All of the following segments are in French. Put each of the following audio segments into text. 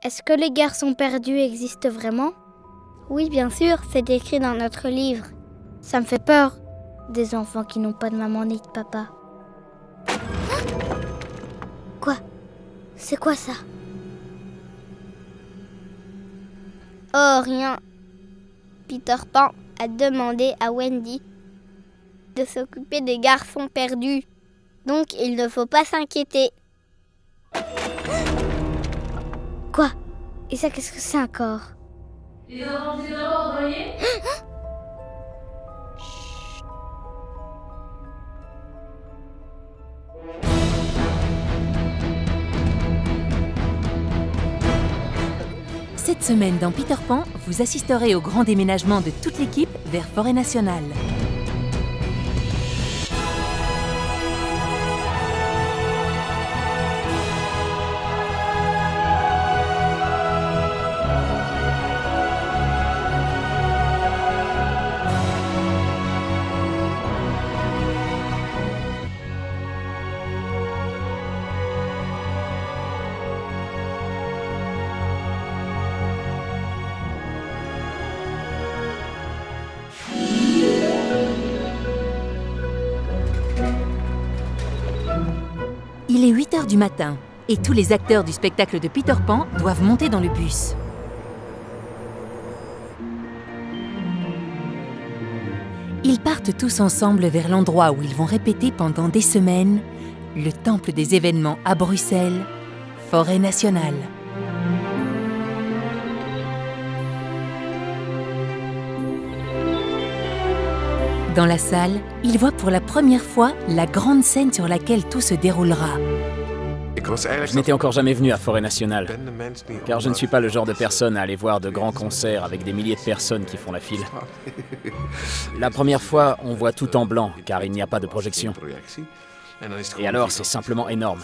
Est-ce que les garçons perdus existent vraiment? Oui, bien sûr, c'est écrit dans notre livre. Ça me fait peur, des enfants qui n'ont pas de maman ni de papa. Quoi? C'est quoi ça? Oh, rien. Peter Pan a demandé à Wendy de s'occuper des garçons perdus. Donc, il ne faut pas s'inquiéter. Quoi? Et ça, qu'est-ce que c'est encore? Les enfants, c'est d'abord, vous voyez? Cette semaine dans Peter Pan, vous assisterez au grand déménagement de toute l'équipe vers Forêt Nationale. Il est 8 h du matin et tous les acteurs du spectacle de Peter Pan doivent monter dans le bus. Ils partent tous ensemble vers l'endroit où ils vont répéter pendant des semaines le temple des événements à Bruxelles, Forêt Nationale. Dans la salle, ils voient pour la première fois la grande scène sur laquelle tout se déroulera. Je n'étais encore jamais venu à Forêt Nationale, car je ne suis pas le genre de personne à aller voir de grands concerts avec des milliers de personnes qui font la file. La première fois, on voit tout en blanc, car il n'y a pas de projection. Et alors, c'est simplement énorme.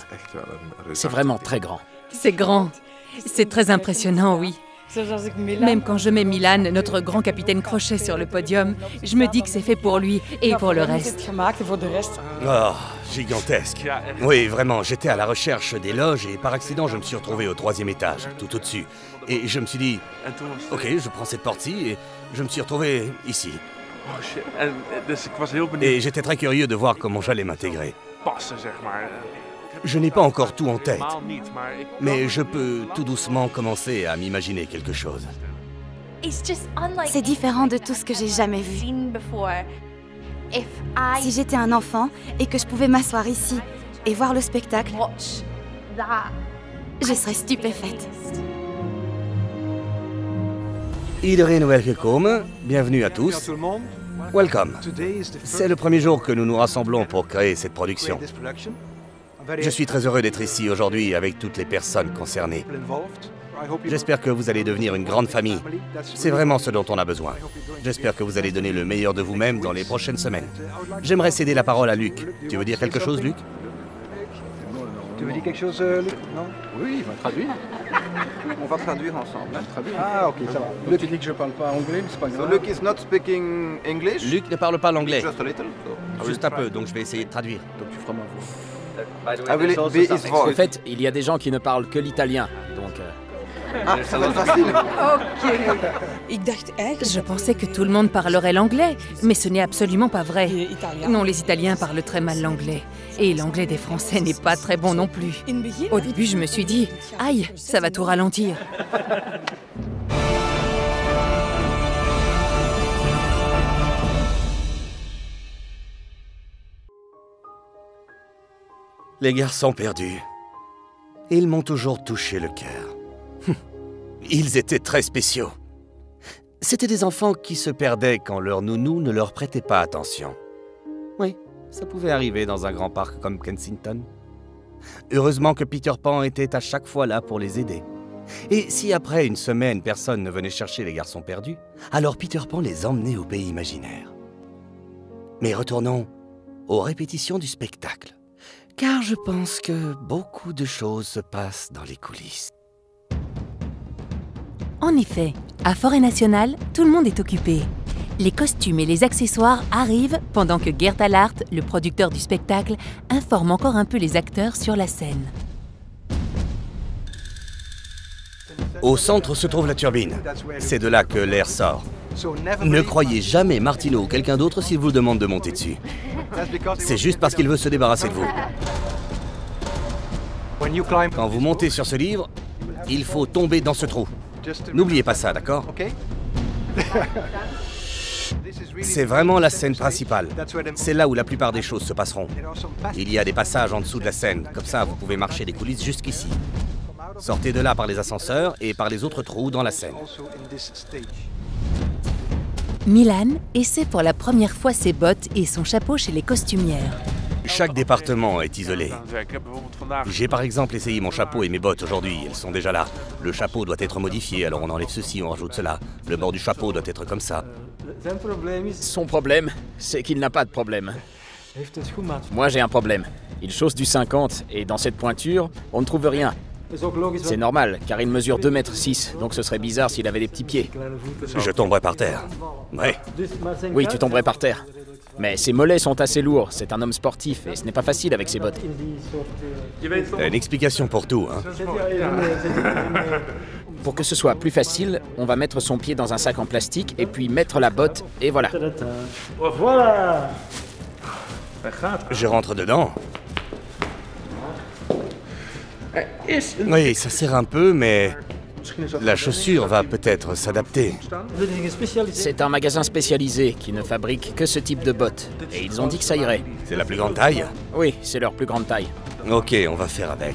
C'est vraiment très grand. C'est grand. C'est très impressionnant, oui. Même quand je mets Milan, notre grand capitaine Crochet, sur le podium, je me dis que c'est fait pour lui et pour le reste. Oh, gigantesque. Oui, vraiment, j'étais à la recherche des loges et par accident, je me suis retrouvé au 3e étage, tout au-dessus. Et je me suis dit, ok, je prends cette porte-ci et je me suis retrouvé ici. Et j'étais très curieux de voir comment j'allais m'intégrer. Je n'ai pas encore tout en tête, mais je peux tout doucement commencer à m'imaginer quelque chose. C'est différent de tout ce que j'ai jamais vu. Si j'étais un enfant et que je pouvais m'asseoir ici et voir le spectacle, je serais stupéfaite. Iedereen welkom, bienvenue à tous. Welcome. C'est le premier jour que nous nous rassemblons pour créer cette production. Je suis très heureux d'être ici aujourd'hui avec toutes les personnes concernées. J'espère que vous allez devenir une grande famille. C'est vraiment ce dont on a besoin. J'espère que vous allez donner le meilleur de vous-même dans les prochaines semaines. J'aimerais céder la parole à Luc. Tu veux dire quelque chose, Luc? Tu veux dire quelque chose, Luc? Non? Oui, il va traduire. On va traduire ensemble. Traduire. Ah, ok, ça va. Luc, tu dis que je parle pas anglais, mais c'est pas grave. So Luc is not speaking English? Luc ne parle pas l'anglais. Just a little. Juste un peu, donc je vais essayer de traduire. Donc tu feras ma voix. I will be his En voice. fait, il y a des gens qui ne parlent que l'italien, donc... Ah, ça va être facile. Je pensais que tout le monde parlerait l'anglais, mais ce n'est absolument pas vrai. Non, les Italiens parlent très mal l'anglais. Et l'anglais des Français n'est pas très bon non plus. Au début, je me suis dit, aïe, ça va tout ralentir. Les garçons perdus. Ils m'ont toujours touché le cœur. Ils étaient très spéciaux. C'étaient des enfants qui se perdaient quand leur nounou ne leur prêtait pas attention. Oui, ça pouvait arriver dans un grand parc comme Kensington. Heureusement que Peter Pan était à chaque fois là pour les aider. Et si après une semaine, personne ne venait chercher les garçons perdus, alors Peter Pan les emmenait au pays imaginaire. Mais retournons aux répétitions du spectacle. Car je pense que beaucoup de choses se passent dans les coulisses. En effet, à Forêt Nationale, tout le monde est occupé. Les costumes et les accessoires arrivent pendant que Gert Allard, le producteur du spectacle, informe encore un peu les acteurs sur la scène. Au centre se trouve la turbine. C'est de là que l'air sort. Ne croyez jamais Martino ou quelqu'un d'autre s'il vous demande de monter dessus. C'est juste parce qu'il veut se débarrasser de vous. Quand vous montez sur ce livre, il faut tomber dans ce trou. N'oubliez pas ça, d'accord? C'est vraiment la scène principale. C'est là où la plupart des choses se passeront. Il y a des passages en dessous de la scène. Comme ça, vous pouvez marcher des coulisses jusqu'ici. Sortez de là par les ascenseurs et par les autres trous dans la scène. Milan essaie pour la première fois ses bottes et son chapeau chez les costumières. Chaque département est isolé. J'ai par exemple essayé mon chapeau et mes bottes aujourd'hui, elles sont déjà là. Le chapeau doit être modifié, alors on enlève ceci, on rajoute cela. Le bord du chapeau doit être comme ça. Son problème, c'est qu'il n'a pas de problème. Moi j'ai un problème. Il chausse du 50 et dans cette pointure, on ne trouve rien. C'est normal, car il mesure 2,6 m, donc ce serait bizarre s'il avait des petits pieds. Je tomberai par terre. Ouais. Oui, tu tomberais par terre. Mais ses mollets sont assez lourds, c'est un homme sportif et ce n'est pas facile avec ses bottes. Une explication pour tout, hein. Pour que ce soit plus facile, on va mettre son pied dans un sac en plastique et puis mettre la botte et voilà. Voilà. Je rentre dedans. Oui, ça sert un peu, mais la chaussure va peut-être s'adapter. C'est un magasin spécialisé qui ne fabrique que ce type de bottes. Et ils ont dit que ça irait. C'est la plus grande taille? Oui, c'est leur plus grande taille. Ok, on va faire avec.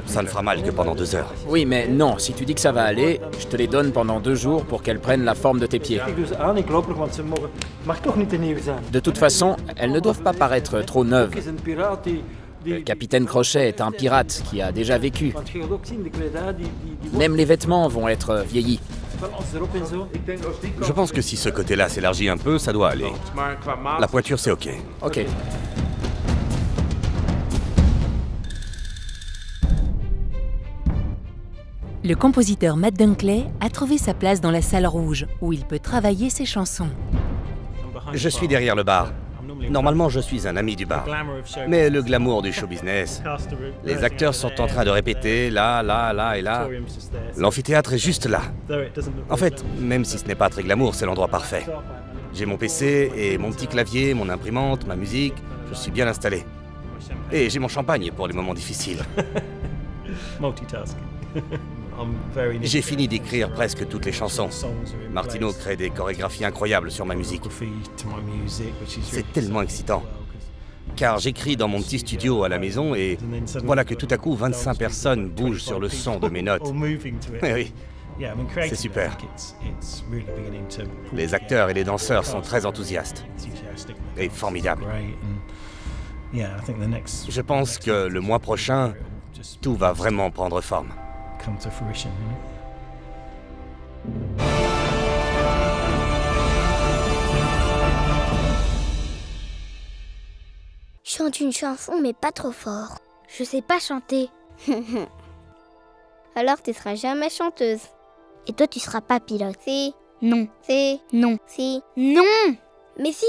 Ça ne fera mal que pendant 2 heures. Oui, mais non, si tu dis que ça va aller, je te les donne pendant 2 jours pour qu'elles prennent la forme de tes pieds. De toute façon, elles ne doivent pas paraître trop neuves. Le capitaine Crochet est un pirate qui a déjà vécu. Même les vêtements vont être vieillis. Je pense que si ce côté-là s'élargit un peu, ça doit aller. La pointure, c'est ok. Ok. Le compositeur Matt Dunkley a trouvé sa place dans la salle rouge, où il peut travailler ses chansons. Je suis derrière le bar. Normalement, je suis un ami du bar. Mais le glamour du show business, les acteurs sont en train de répéter là, là, là et là. L'amphithéâtre est juste là. En fait, même si ce n'est pas très glamour, c'est l'endroit parfait. J'ai mon PC et mon petit clavier, mon imprimante, ma musique. Je suis bien installé. Et j'ai mon champagne pour les moments difficiles. J'ai fini d'écrire presque toutes les chansons. Martino crée des chorégraphies incroyables sur ma musique. C'est tellement excitant. Car j'écris dans mon petit studio à la maison et voilà que tout à coup 25 personnes bougent sur le son de mes notes. Oui, c'est super. Les acteurs et les danseurs sont très enthousiastes et formidables. Je pense que le mois prochain, tout va vraiment prendre forme. Chante une chanson mais pas trop fort. Je sais pas chanter. Alors tu seras jamais chanteuse. Et toi tu seras pas pilote. Si. Non. Si. Non. Si. Non. Mais si.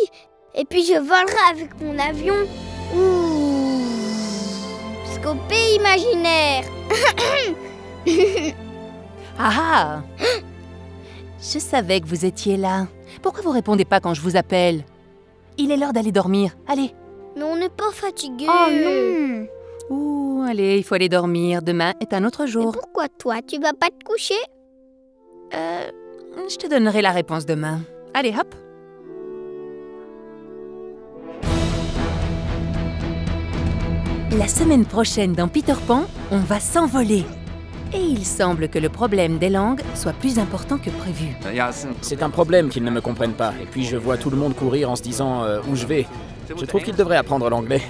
Et puis je volerai avec mon avion. Ouh. Jusqu'au pays imaginaire. Ah! Je savais que vous étiez là. Pourquoi vous répondez pas quand je vous appelle? Il est l'heure d'aller dormir. Allez. Mais on n'est pas fatigué. Oh non! Ouh, allez, il faut aller dormir. Demain est un autre jour. Mais pourquoi toi, tu vas pas te coucher? Je te donnerai la réponse demain. Allez, hop! La semaine prochaine dans Peter Pan, on va s'envoler. Et il semble que le problème des langues soit plus important que prévu. C'est un problème qu'ils ne me comprennent pas. Et puis je vois tout le monde courir en se disant où je vais. Je trouve qu'ils devraient apprendre l'anglais.